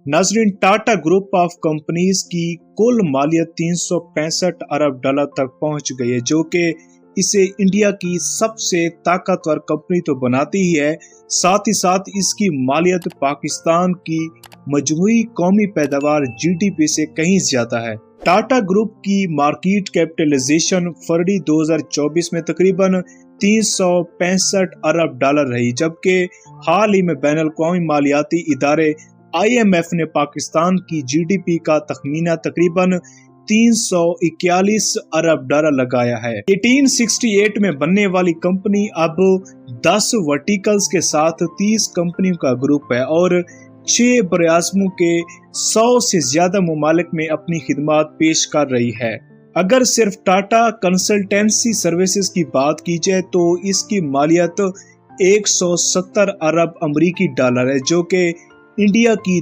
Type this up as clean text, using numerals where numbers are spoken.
नाजरीन, Tata group of companies की कुल मालियत 365 अरब डॉलर तक पहुंच गई है, जो कि इसे इंडिया की सबसे ताकतवर कंपनी तो बनाती ही है, साथ ही साथ इसकी मालियत पाकिस्तान की मजमूई कौमी पैदावार जीडीपी से कहीं ज्यादा है। टाटा ग्रुप की मार्केट कैपिटलाइजेशन फरवरी 2024 में तकरीबन 365 अरब डॉलर रही, जबकि हाल ही में बैनुल-अक़वामी मालियाती इदारे IMF ने पाकिस्तान की जीडीपी का तखमीना तकरीबन 341 अरब डॉलर लगाया है। 1868 में बनने वाली कंपनी अब 10 वर्टिकल्स के साथ 30 कंपनियों का ग्रुप है और 6 बराआज़मों के 100 से ज्यादा ममालिक में अपनी खिदमात पेश कर रही है। अगर सिर्फ टाटा कंसल्टेंसी सर्विसेज की बात की जाए तो इसकी मालियत 170 अरब अमरीकी डॉलर है, जो कि इंडिया की